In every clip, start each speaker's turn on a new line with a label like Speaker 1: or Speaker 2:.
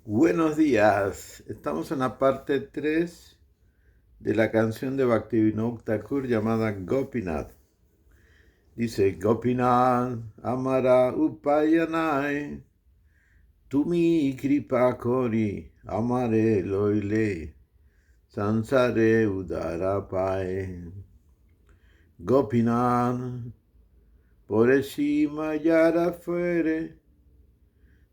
Speaker 1: Buenos días. Estamos en la parte 3 de la canción de Bhaktivinoda Thakur llamada Gopinath. Dice, Gopinath Amara Upayanai, Tumi Kripa Kori Amare Loile, Sansare Udara Pae. Gopinath, por encima yara fuere,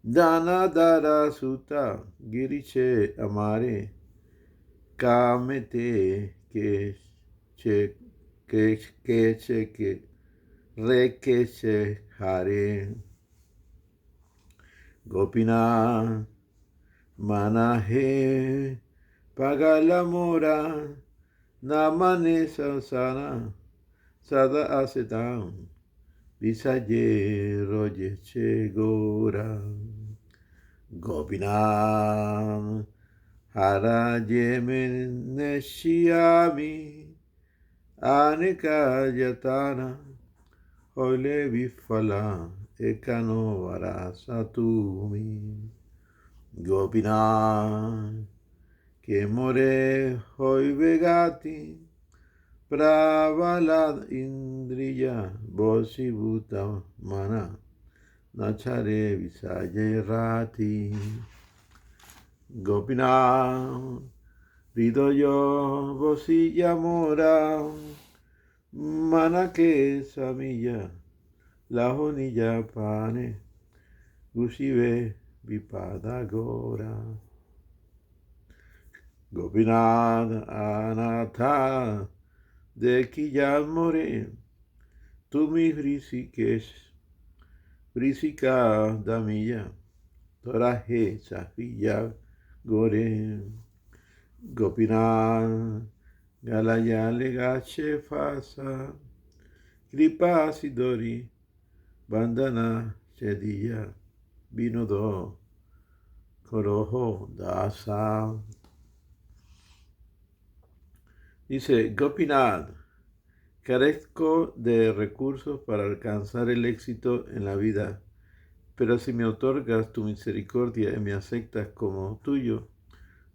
Speaker 1: Dana Dara Sutta Giriche Amare. Kamete que re que se hare Gopinath manahe pagalamora namane sansana sada asetam visaye roye chegora Gopinath Harajemeneshiami Anika Yatana Hoile Vifala Ekano Varasatumi Gopinath Kemore Hoi Vegati Pravalad Indriya Bosibhuta Mana Nachare Visaye Rati Gopinath Hridoyo Vosilla Mora Manake Samilla Lahonilla Pane Gusive Vipada Gora Gopinath Anatha De Kiyal More Tumi Hrisikesh Hrisika Damilla Toraje Safilla Gore Gopinath Galayale Gache Fasa Kripa Sidori Bandana Chediya Vinodo Korojo Dasa. Dice Gopinath, carezco de recursos para alcanzar el éxito en la vida, pero si me otorgas tu misericordia y me aceptas como tuyo,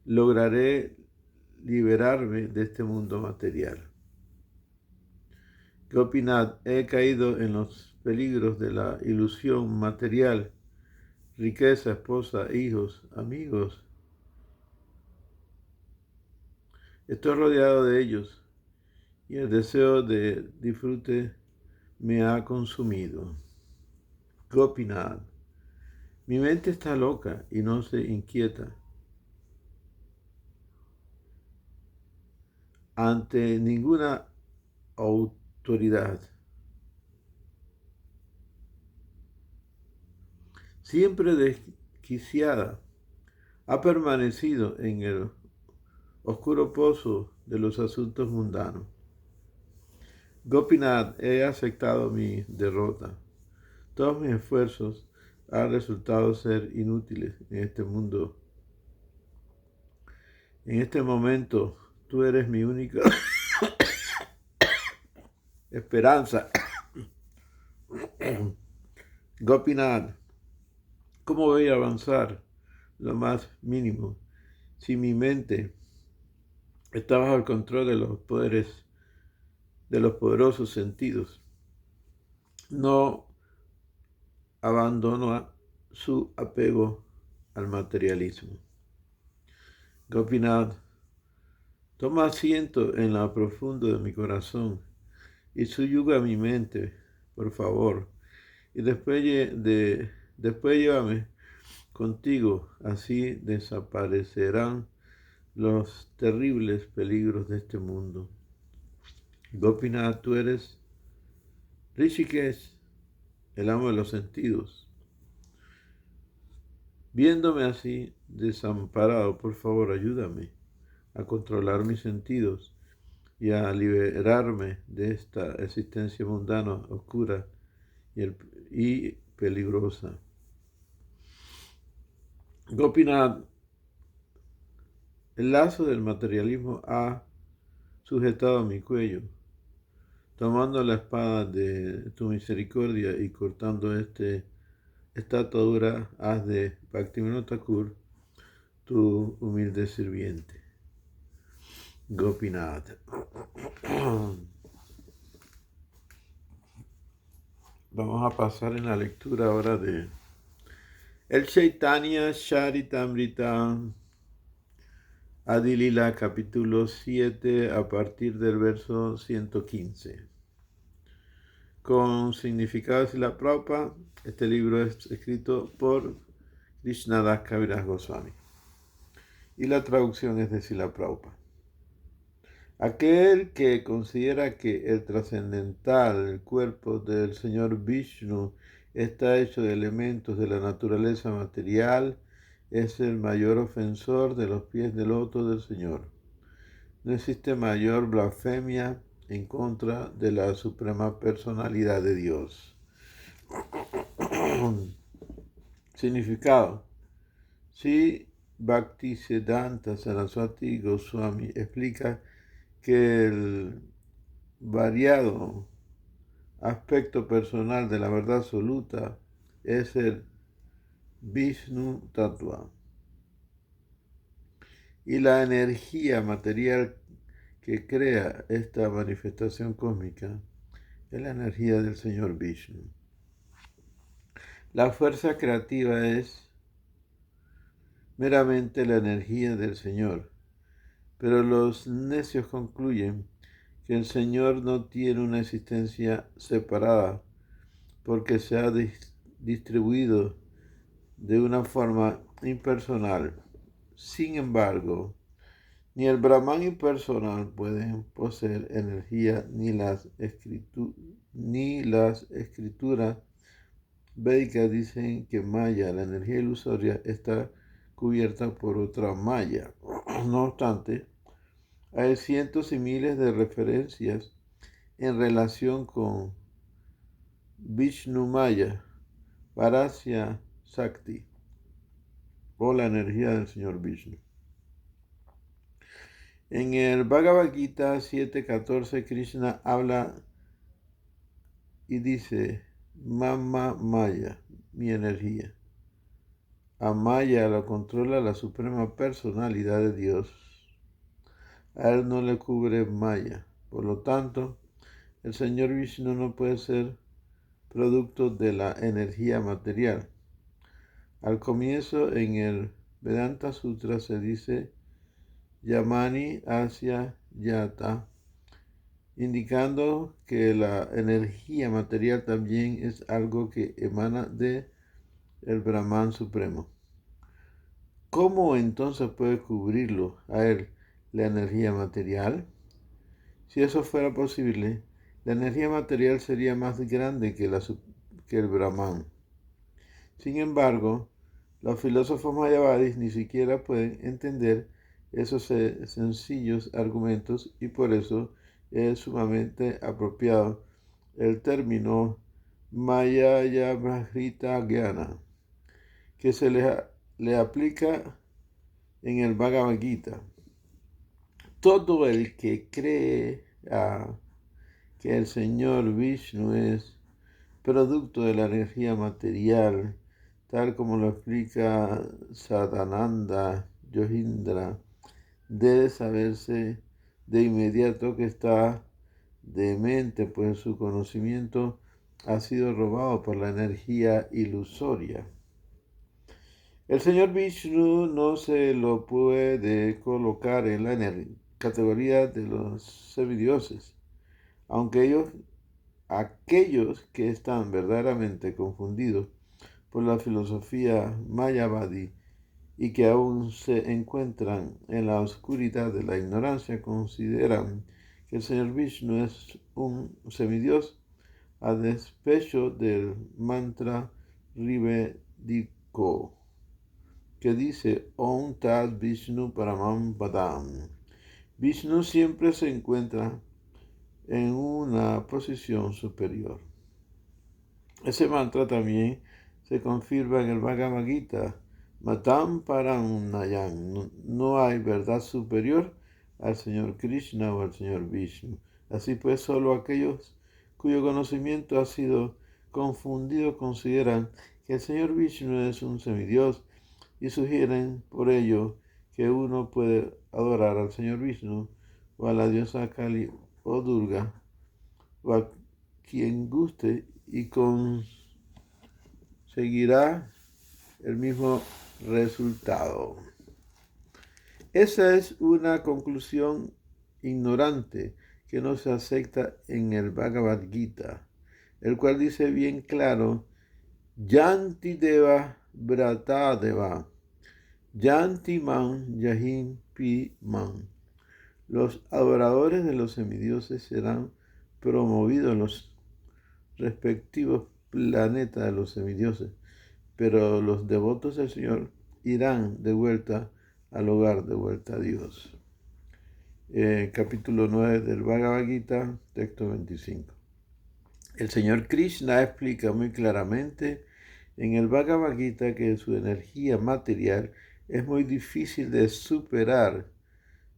Speaker 1: lograré liberarme de este mundo material. Gopinath, he caído en los peligros de la ilusión material, riqueza, esposa, hijos, amigos. Estoy rodeado de ellos y el deseo de disfrute me ha consumido. Gopinath, mi mente está loca y no se inquieta ante ninguna autoridad. Siempre desquiciada, ha permanecido en el oscuro pozo de los asuntos mundanos. Gopinath, he aceptado mi derrota. Todos mis esfuerzos han resultado ser inútiles en este mundo. En este momento, tú eres mi única esperanza. Gopinath, ¿cómo voy a avanzar lo más mínimo si mi mente está bajo el control de los poderes, de los poderosos sentidos? No abandono su apego al materialismo. Gopinath, toma asiento en lo profundo de mi corazón y suyuga mi mente, por favor, y después llévame contigo, así desaparecerán los terribles peligros de este mundo. Gopinath, tú eres Rishikesh, el amo de los sentidos. Viéndome así desamparado, por favor, ayúdame a controlar mis sentidos y a liberarme de esta existencia mundana, oscura y peligrosa. Gopinath, el lazo del materialismo ha sujetado mi cuello. Tomando la espada de tu misericordia y cortando esta atadura, haz de Bhaktivinoda Thakur tu humilde sirviente. Gopinath. Vamos a pasar en la lectura ahora de el Chaitanya Charitamrita Adi Lila, capítulo 7, a partir del verso 115. Con significado de Srila Prabhupada, este libro es escrito por Krishnadas Kaviraj Goswami y la traducción es de Srila Prabhupada. Aquel que considera que el trascendental, el cuerpo del Señor Vishnu, está hecho de elementos de la naturaleza material, es el mayor ofensor de los pies de loto del Señor. No existe mayor blasfemia en contra de la suprema personalidad de Dios. Significado. Si Bhaktisiddhanta Saraswati Goswami explica que el variado aspecto personal de la verdad absoluta es el Vishnu Tattva. Y la energía material que crea esta manifestación cósmica es la energía del Señor Vishnu. La fuerza creativa es meramente la energía del Señor, pero los necios concluyen que el Señor no tiene una existencia separada porque se ha distribuido de una forma impersonal. Sin embargo, ni el Brahman impersonal pueden poseer energía, ni las escrituras védicas dicen que Maya, la energía ilusoria, está cubierta por otra Maya. No obstante, hay cientos y miles de referencias en relación con Vishnu Maya, Parasya Shakti, o la energía del Señor Vishnu. En el Bhagavad Gita 7.14, Krishna habla y dice, Mama Maya, mi energía. A Maya la controla la suprema personalidad de Dios. A él no le cubre Maya. Por lo tanto, el Señor Vishnu no puede ser producto de la energía material. Al comienzo, en el Vedanta Sutra se dice Yamani Asya Yata, indicando que la energía material también es algo que emana de el Brahman Supremo. ¿Cómo entonces puede cubrirlo a él la energía material? Si eso fuera posible, la energía material sería más grande que el Brahman. Sin embargo, los filósofos mayavadis ni siquiera pueden entender esos sencillos argumentos y por eso es sumamente apropiado el término Mayaya Brahita Gyana, que se le aplica en el Bhagavad Gita. Todo el que cree que el Señor Vishnu es producto de la energía material, tal como lo explica Sadananda Yohindra, debe saberse de inmediato que está demente, pues su conocimiento ha sido robado por la energía ilusoria. El Señor Vishnu no se lo puede colocar en la categoría de los semidioses, aunque aquellos que están verdaderamente confundidos por la filosofía mayavadi y que aún se encuentran en la oscuridad de la ignorancia consideran que el Señor Vishnu es un semidios a despecho del mantra rivédico que dice Om Tat Vishnu Paramam Padam. Vishnu siempre se encuentra en una posición superior. Ese mantra también se confirma en el Bhagavad Gita, Matam Param Nayan. No hay verdad superior al Señor Krishna o al Señor Vishnu. Así pues, solo aquellos cuyo conocimiento ha sido confundido consideran que el Señor Vishnu es un semidios, y sugieren por ello que uno puede adorar al señor Vishnu o a la diosa Kali o Durga o a quien guste y conseguirá el mismo resultado. Esa es una conclusión ignorante que no se acepta en el Bhagavad Gita, el cual dice bien claro: Yanti Deva Brata Deva, Yanti Man Yahin Pi Man. Los adoradores de los semidioses serán promovidos en los respectivos planetas de los semidioses, pero los devotos del Señor irán de vuelta al hogar, de vuelta a Dios. Capítulo 9 del Bhagavad Gita, texto 25. El Señor Krishna explica muy claramente en el Bhagavad Gita que su energía material es muy difícil de superar.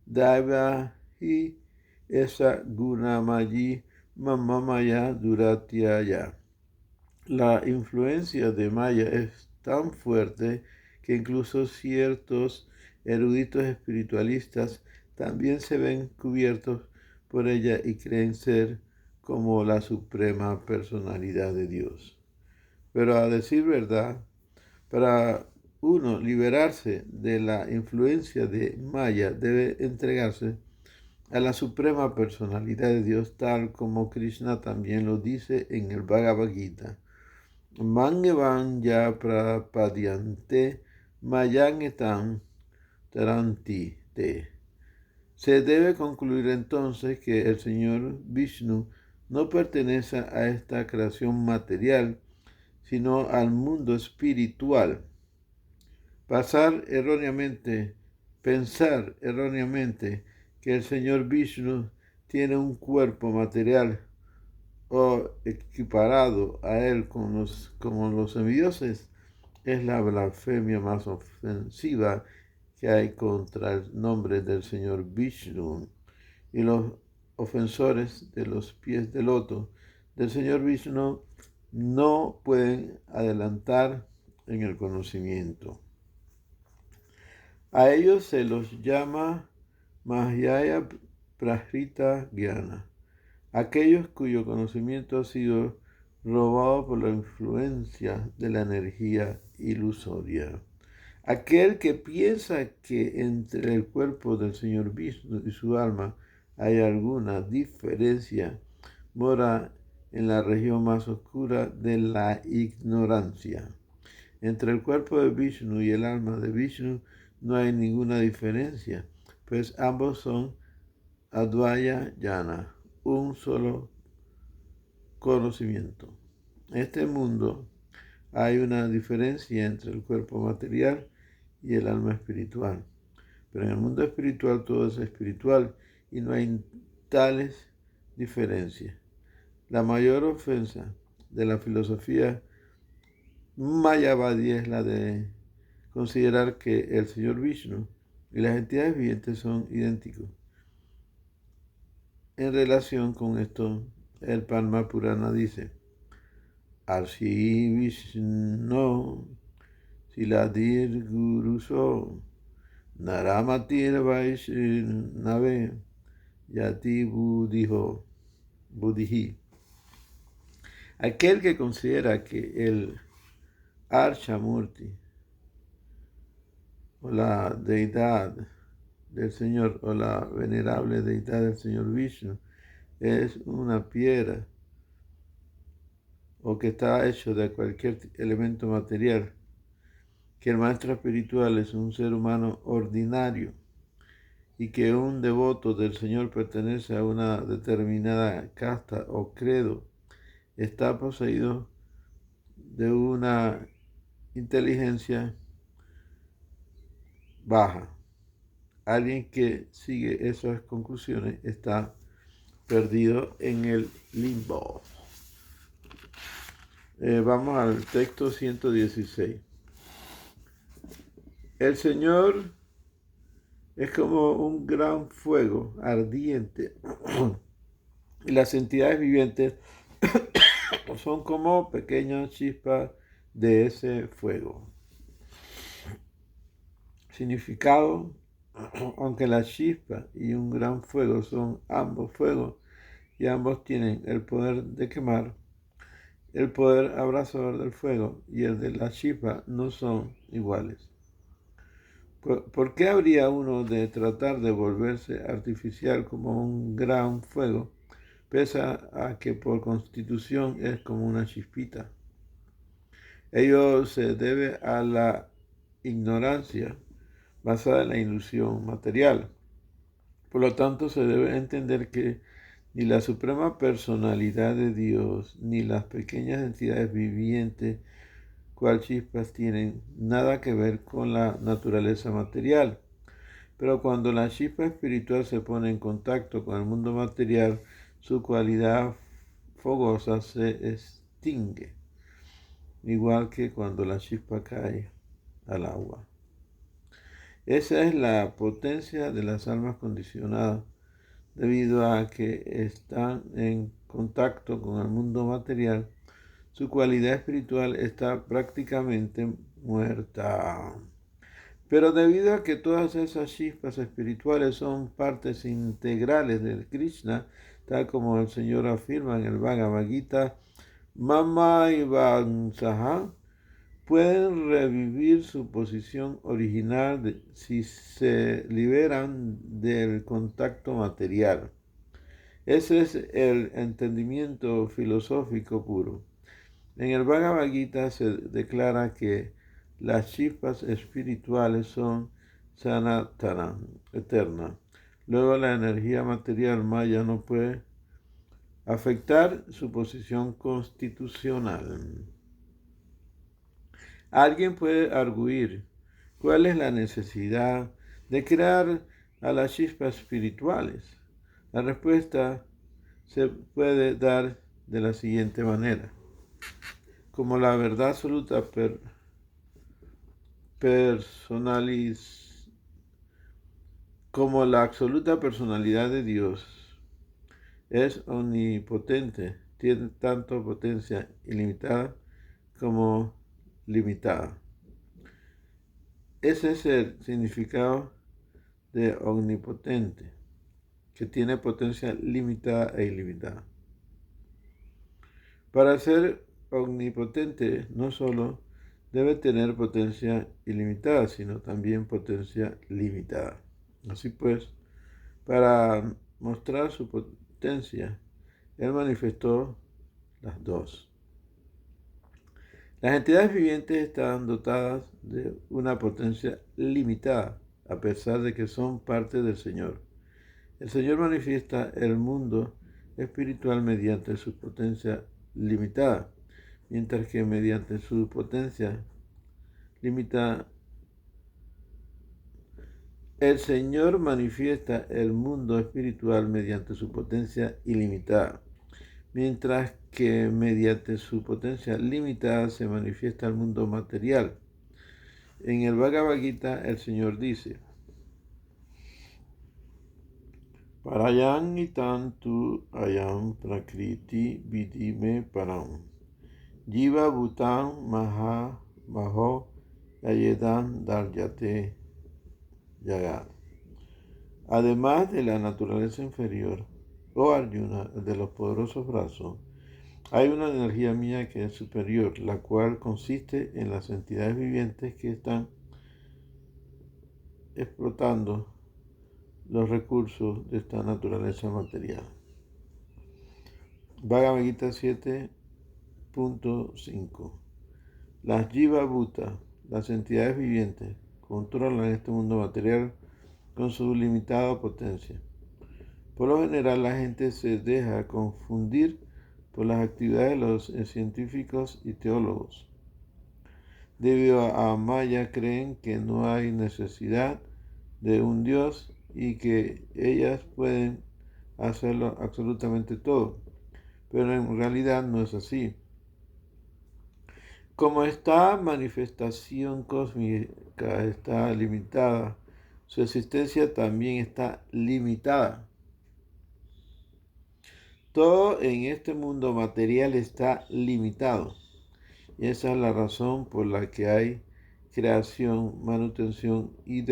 Speaker 1: Daiva hi esa gunamayi mamamaya duratyaya. La influencia de Maya es tan fuerte que incluso ciertos eruditos espiritualistas también se ven cubiertos por ella y creen ser como la suprema personalidad de Dios. Pero a decir verdad, para uno liberarse de la influencia de Maya debe entregarse a la suprema personalidad de Dios, tal como Krishna también lo dice en el Bhagavad Gita. Mangevan ya prapadiante mayan etam taranti te. Se debe concluir entonces que el Señor Vishnu no pertenece a esta creación material, sino al mundo espiritual. Pensar erróneamente que el Señor Vishnu tiene un cuerpo material o equiparado a él como los semidioses es la blasfemia más ofensiva que hay contra el nombre del Señor Vishnu. Y los ofensores de los pies de loto del Señor Vishnu no pueden adelantar en el conocimiento. A ellos se los llama Mahyaya Prahrita Gyana, aquellos cuyo conocimiento ha sido robado por la influencia de la energía ilusoria. Aquel que piensa que entre el cuerpo del Señor Vishnu y su alma hay alguna diferencia, mora en la región más oscura de la ignorancia. Entre el cuerpo de Vishnu y el alma de Vishnu no hay ninguna diferencia, pues ambos son Advaya Jnana, un solo conocimiento. En este mundo hay una diferencia entre el cuerpo material y el alma espiritual, pero en el mundo espiritual todo es espiritual y no hay tales diferencias. La mayor ofensa de la filosofía Mayavadi es la de considerar que el Señor Vishnu y las entidades vivientes son idénticos. En relación con esto, el Padma Purana dice: Arsi Vishnu Siladir Guruso Naramatir Vaishnave Yati Buddhihi. Aquel que considera que el Arshamurti o la deidad del Señor o la venerable deidad del Señor Vishnu es una piedra o que está hecho de cualquier elemento material, que el maestro espiritual es un ser humano ordinario y que un devoto del Señor pertenece a una determinada casta o credo, está poseído de una inteligencia baja. Alguien que sigue esas conclusiones está perdido en el limbo. Vamos al texto 116. El Señor es como un gran fuego ardiente y las entidades vivientes son como pequeñas chispas de ese fuego. Significado: aunque la chispa y un gran fuego son ambos fuegos y ambos tienen el poder de quemar, el poder abrasador del fuego y el de la chispa no son iguales. ¿Por qué habría uno de tratar de volverse artificial como un gran fuego, pese a que por constitución es como una chispita? Ello se debe a la ignorancia basada en la ilusión material. Por lo tanto, se debe entender que ni la suprema personalidad de Dios, ni las pequeñas entidades vivientes, cual chispas, tienen nada que ver con la naturaleza material. Pero cuando la chispa espiritual se pone en contacto con el mundo material, su cualidad fogosa se extingue, igual que cuando la chispa cae al agua. Esa es la potencia de las almas condicionadas, debido a que están en contacto con el mundo material. Su cualidad espiritual está prácticamente muerta. Pero debido a que todas esas chispas espirituales son partes integrales del Krishna, tal como el Señor afirma en el Bhagavad Gita, Mama y Vansaha, pueden revivir su posición original si se liberan del contacto material. Ese es el entendimiento filosófico puro. En el Bhagavad Gita se declara que las chispas espirituales son sanatana, eterna. Luego la energía material maya no puede afectar su posición constitucional. Alguien puede arguir cuál es la necesidad de crear a las chispas espirituales. La respuesta se puede dar de la siguiente manera. Como la verdad absoluta como la absoluta personalidad de Dios es omnipotente, tiene tanto potencia ilimitada como limitada. Ese es el significado de omnipotente, que tiene potencia limitada e ilimitada. Para ser omnipotente no solo debe tener potencia ilimitada, sino también potencia limitada. Así pues, para mostrar su potencia, él manifestó las dos. Las entidades vivientes están dotadas de una potencia limitada, a pesar de que son parte del Señor. El Señor manifiesta el mundo espiritual mediante su potencia limitada, mientras que mediante su potencia limitada, el Señor manifiesta el mundo espiritual mediante su potencia ilimitada, mientras que mediante su potencia limitada se manifiesta el mundo material. En el Bhagavad Gita el Señor dice, Parayam itam tu ayam prakriti vidime param. Jiva bhutam maha maho yayedam daryate yagat. Además de la naturaleza inferior, oh Arjuna, de los poderosos brazos, hay una energía mía que es superior, la cual consiste en las entidades vivientes que están explotando los recursos de esta naturaleza material. Bhagavad Gita 7.5. Las Jiva Bhuta, las entidades vivientes, controlan este mundo material con su limitada potencia. Por lo general, la gente se deja confundir por las actividades de los científicos y teólogos. Debido a Maya, creen que no hay necesidad de un Dios y que ellas pueden hacerlo absolutamente todo. Pero en realidad no es así. Como esta manifestación cósmica está limitada, su existencia también está limitada. Todo en este mundo material está limitado. Y esa es la razón por la que hay creación, manutención y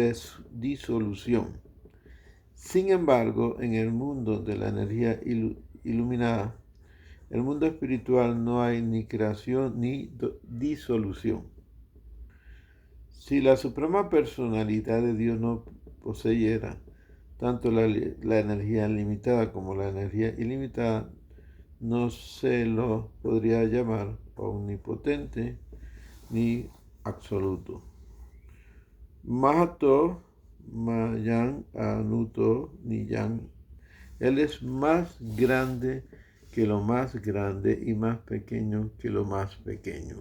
Speaker 1: disolución. Sin embargo, en el mundo de la energía iluminada, el mundo espiritual, no hay ni creación ni disolución. Si la suprema personalidad de Dios no poseyera tanto la energía limitada como la energía ilimitada, no se lo podría llamar omnipotente ni absoluto. Mahato, Mayan, Anuto, Niyan. Él es más grande que lo más grande y más pequeño que lo más pequeño.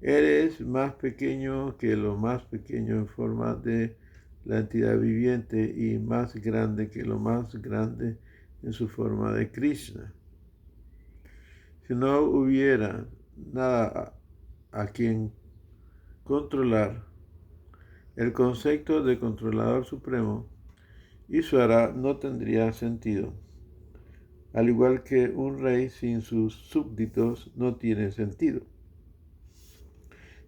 Speaker 1: Él es más pequeño que lo más pequeño en forma de la entidad viviente y más grande que lo más grande en su forma de Krishna. Si no hubiera nada a quien controlar, el concepto de controlador supremo, Ishvara, no tendría sentido. Al igual que un rey sin sus súbditos no tiene sentido.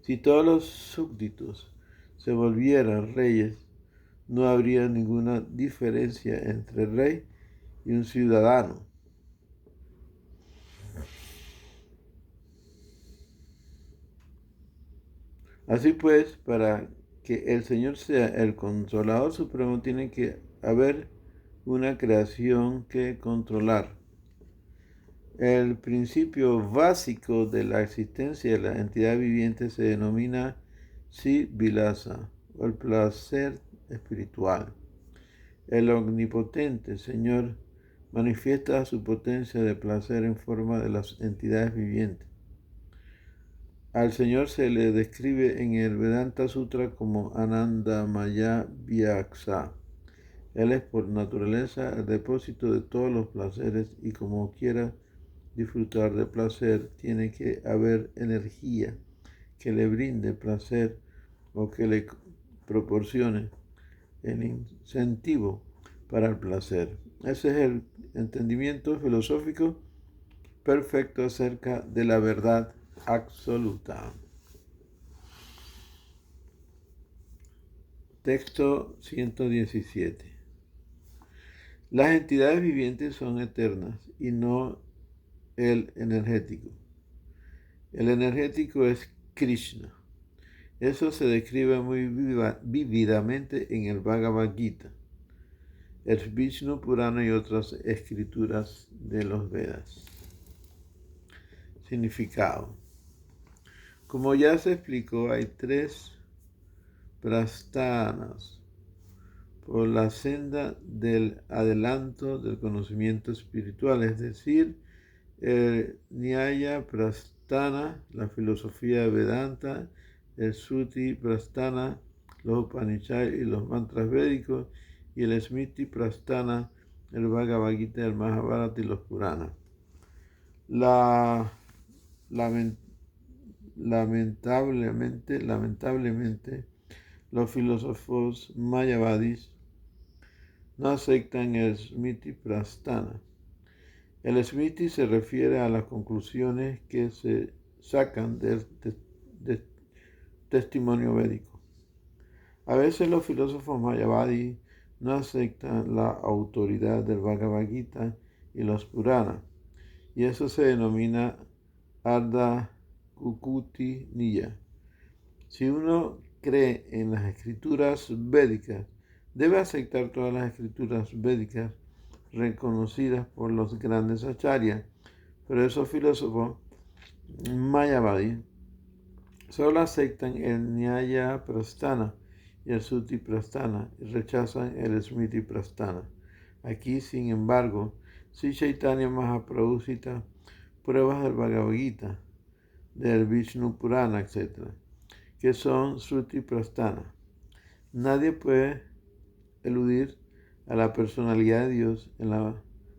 Speaker 1: Si todos los súbditos se volvieran reyes, no habría ninguna diferencia entre rey y un ciudadano. Así pues, para que el Señor sea el controlador supremo, tiene que haber una creación que controlar. El principio básico de la existencia de la entidad viviente se denomina Siddha-vilasa, o el placer espiritual. El omnipotente Señor manifiesta su potencia de placer en forma de las entidades vivientes. Al Señor se le describe en el Vedanta Sutra como Anandamaya Vyaksa. Él es por naturaleza el depósito de todos los placeres y como quiera disfrutar de placer, tiene que haber energía que le brinde placer o que le proporcione el incentivo para el placer. Ese es el entendimiento filosófico perfecto acerca de la verdad absoluta. Texto 117. Las entidades vivientes son eternas y no el energético. El energético es Krishna. Eso se describe muy vívidamente en el Bhagavad Gita, el Vishnu Purana y otras escrituras de los Vedas. Significado. Como ya se explicó, hay 3 prastanas por la senda del adelanto del conocimiento espiritual, es decir, el Nyaya Prasthana, la filosofía de Vedanta, el Shruti Prasthana, los Upanishads y los mantras védicos, y el Smriti Prasthana, el Bhagavad Gita, el Mahabharata y los Puranas. Lamentablemente, los filósofos mayavadis no aceptan el Smriti Prasthana. El Smriti se refiere a las conclusiones que se sacan del testimonio védico. A veces los filósofos mayavadis no aceptan la autoridad del Bhagavad Gita y los Puranas, y eso se denomina Ardha Kukuti Niya. Si uno cree en las escrituras védicas, debe aceptar todas las escrituras védicas reconocidas por los grandes acharyas, pero esos filósofos mayavadis solo aceptan el Nyaya Prasthana y el Shruti Prasthana y rechazan el Smriti Prasthana. Aquí, sin embargo, Sri Chaitanya Mahaprabhu cita pruebas del Bhagavad Gita, del Vishnu Purana, etc., que son Shruti Prasthana. Nadie puede eludir a la personalidad de Dios en la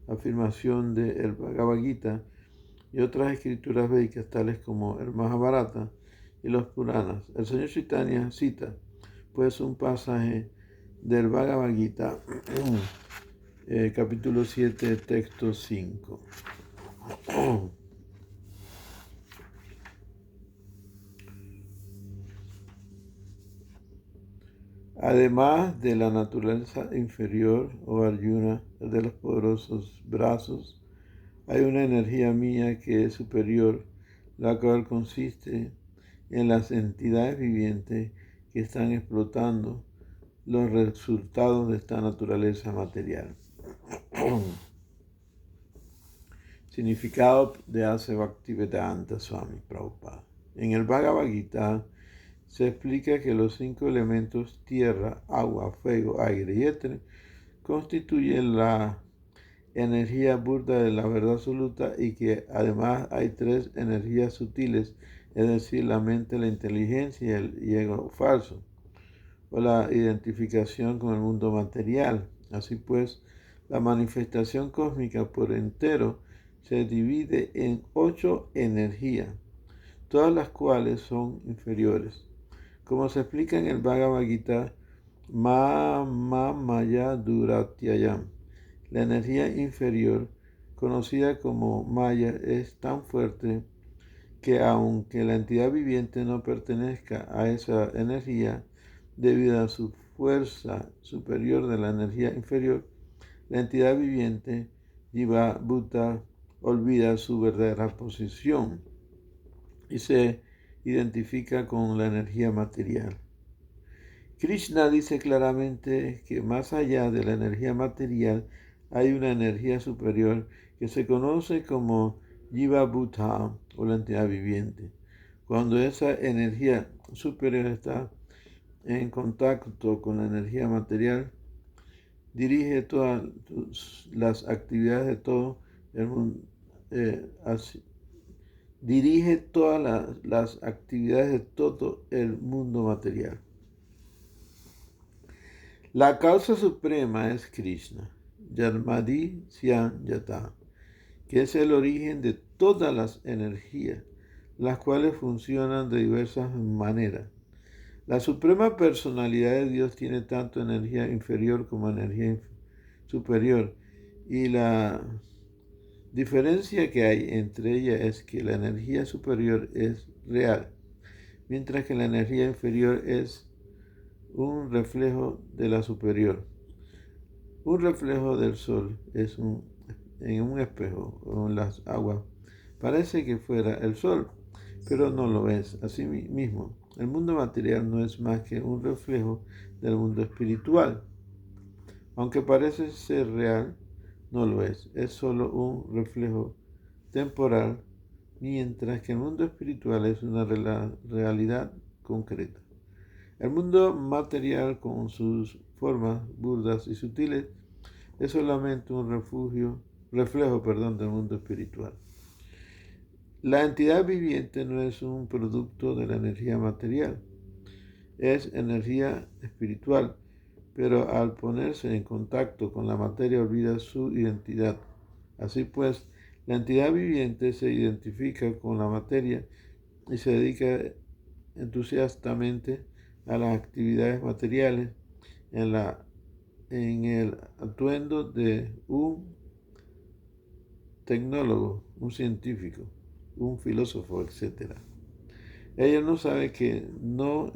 Speaker 1: afirmación del Bhagavad Gita y otras escrituras védicas tales como el Mahabharata y los Puranas. El señor Chaitanya cita pues un pasaje del Bhagavad Gita, capítulo 7, texto 5. Además de la naturaleza inferior, o Arjuna, de los poderosos brazos, hay una energía mía que es superior, la cual consiste en las entidades vivientes que están explotando los resultados de esta naturaleza material. Significado de Asa Bhaktivedanta Swami Prabhupada. En el Bhagavad Gita se explica que los 5 elementos tierra, agua, fuego, aire y éter constituyen la energía burda de la verdad absoluta y que además hay 3 energías sutiles, es decir, la mente, la inteligencia y el ego falso, o la identificación con el mundo material. Así pues, la manifestación cósmica por entero se divide en 8 energías, todas las cuales son inferiores. Como se explica en el Bhagavad Gita, Maya Duratyayam, la energía inferior, conocida como Maya, es tan fuerte que aunque la entidad viviente no pertenezca a esa energía, debido a su fuerza superior de la energía inferior, la entidad viviente, Jiva Bhuta, olvida su verdadera posición y se identifica con la energía material. Krishna dice claramente que más allá de la energía material hay una energía superior que se conoce como Jiva Bhuta, o la entidad viviente. Cuando esa energía superior está en contacto con la energía material, dirige todas las actividades de todo el mundo, dirige todas las actividades de todo el mundo material. La causa suprema es Krishna, Yarmadi Syan Yata, que es el origen de todas las energías, las cuales funcionan de diversas maneras. La suprema personalidad de Dios tiene tanto energía inferior como energía superior, y la diferencia que hay entre ellas es que la energía superior es real, mientras que la energía inferior es un reflejo de la superior. Un reflejo del sol en un espejo o en las aguas. Parece que fuera el sol, pero no lo es. Así mismo, el mundo material no es más que un reflejo del mundo espiritual. Aunque parece ser real, no lo es. Es solo un reflejo temporal, mientras que el mundo espiritual es una realidad concreta. El mundo material, con sus formas burdas y sutiles, es solamente un reflejo del mundo espiritual. La entidad viviente no es un producto de la energía material, es energía espiritual, pero al ponerse en contacto con la materia olvida su identidad. Así pues, la entidad viviente se identifica con la materia y se dedica entusiastamente a las actividades materiales en el atuendo de un tecnólogo, un científico, un filósofo, etc. Ella no sabe que no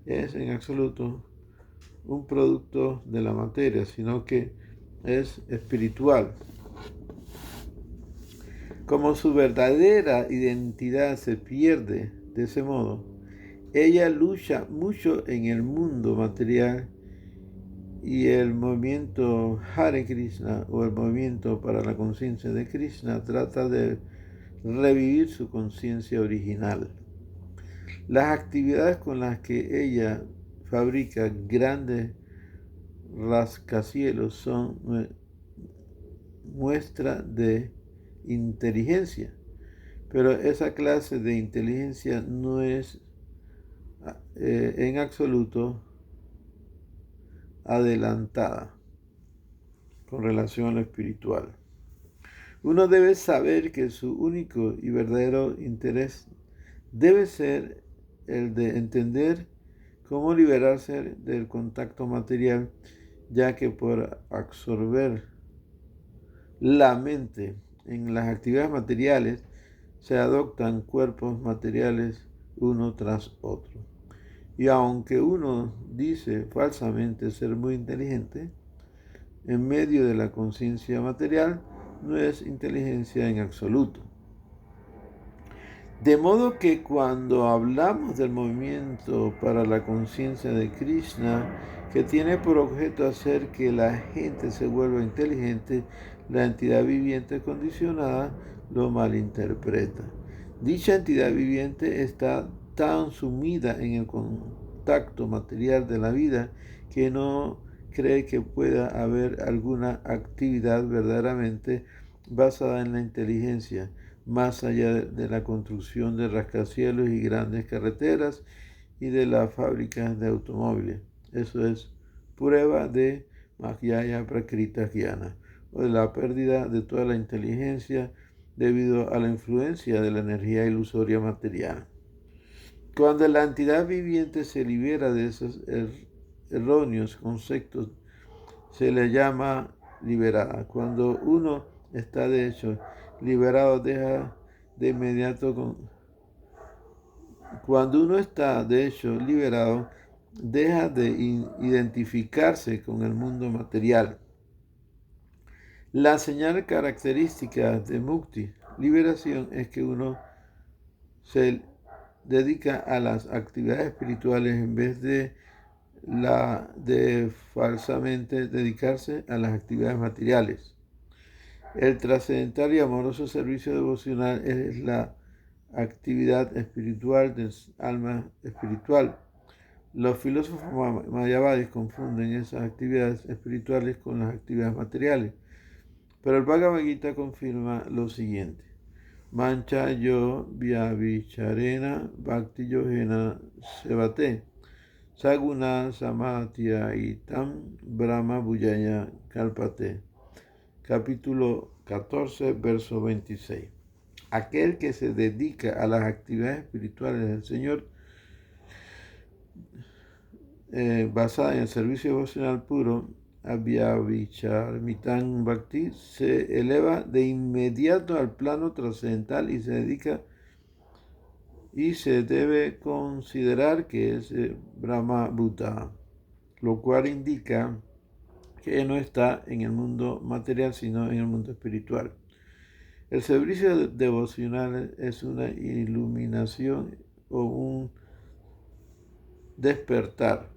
Speaker 1: es en absoluto un producto de la materia, sino que es espiritual. Como su verdadera identidad se pierde de ese modo, ella lucha mucho en el mundo material, y el movimiento Hare Krishna, o el movimiento para la conciencia de Krishna, trata de revivir su conciencia original. Las actividades con las que ella fabrica grandes rascacielos son muestra de inteligencia, pero esa clase de inteligencia no es en absoluto adelantada con relación a lo espiritual. Uno debe saber que su único y verdadero interés debe ser el de entender cómo liberarse del contacto material, ya que por absorber la mente en las actividades materiales se adoptan cuerpos materiales uno tras otro. Y aunque uno dice falsamente ser muy inteligente, en medio de la conciencia material, no es inteligencia en absoluto. De modo que cuando hablamos del movimiento para la conciencia de Krishna, que tiene por objeto hacer que la gente se vuelva inteligente, la entidad viviente condicionada lo malinterpreta. Dicha entidad viviente está tan sumida en el contacto material de la vida que no cree que pueda haber alguna actividad verdaderamente basada en la inteligencia, más allá de la construcción de rascacielos y grandes carreteras y de las fábricas de automóviles. Eso es prueba de Mayaya Prakrita Jnana, o de la pérdida de toda la inteligencia debido a la influencia de la energía ilusoria material. Cuando la entidad viviente se libera de esos erróneos conceptos, se le llama liberada. Cuando uno está de hecho liberado, cuando uno está de hecho liberado, deja de identificarse con el mundo material. La señal característica de Mukti, liberación, es que uno se dedica a las actividades espirituales en vez de falsamente dedicarse a las actividades materiales. El trascendental y amoroso servicio devocional es la actividad espiritual del alma espiritual. Los filósofos mayavadis confunden esas actividades espirituales con las actividades materiales, pero el Bhagavad Gita confirma lo siguiente: Mancha yo vyabhicharena bhakti yogena sevate saguna samatya itam brahma bhujaya kalpate. Capítulo 14, verso 26. Aquel que se dedica a las actividades espirituales del Señor basada en el servicio devocional puro, Abhyavicharmitan Bhakti, se eleva de inmediato al plano trascendental y se dedica y se debe considerar que es Brahma Buddha, lo cual indica que no está en el mundo material, sino en el mundo espiritual. El servicio devocional es una iluminación o un despertar.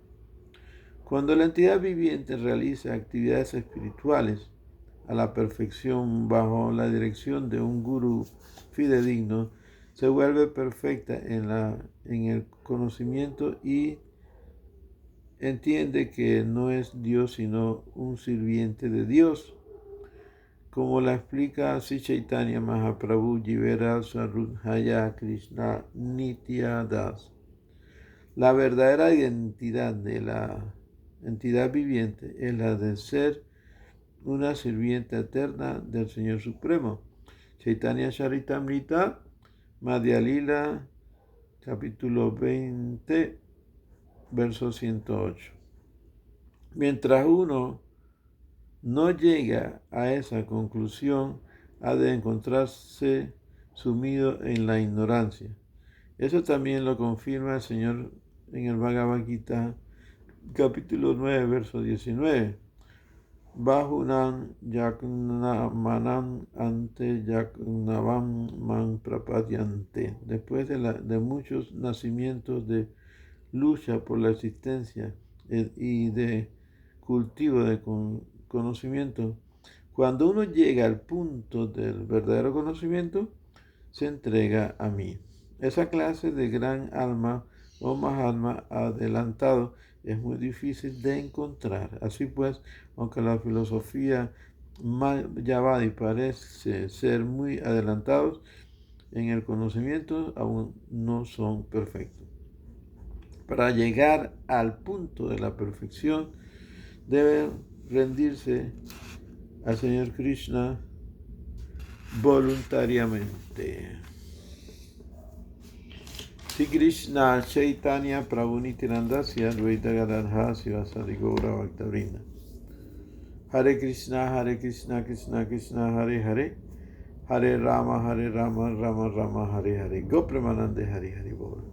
Speaker 1: Cuando la entidad viviente realiza actividades espirituales a la perfección bajo la dirección de un gurú fidedigno, se vuelve perfecta en el conocimiento y entiende que no es Dios sino un sirviente de Dios, como la explica Sri Chaitanya Mahaprabhu Jivera Sarudhaya Krishna Nitya Das. La verdadera identidad de la entidad viviente es la de ser una sirvienta eterna del Señor Supremo. Chaitanya Charitamrita, Madhya Lila, capítulo 20, verso 108. Mientras uno no llega a esa conclusión, ha de encontrarse sumido en la ignorancia. Eso también lo confirma el Señor en el Bhagavad Gita, capítulo 9, verso 19. Bahunan yaknamanam ante yaknavam man prapadyante. Después de muchos nacimientos de lucha por la existencia y de cultivo de conocimiento, cuando uno llega al punto del verdadero conocimiento, se entrega a mí. Esa clase de gran alma o Mahatma adelantado es muy difícil de encontrar. Así pues, aunque la filosofía Mayavadi parece ser muy adelantados en el conocimiento, aún no son perfectos. Para llegar al punto de la perfección, deben rendirse al Señor Krishna voluntariamente. Sri Krishna Chaitanya Prabhu Nityananda Sri Advaita Gadadhara Sivasadi Gaura Bhaktavrinda. Hare Krishna, Krishna Krishna, Hare Hare, Hare Rama, Rama Rama, Hare Hare. Go Premanande Hare Hare Bol.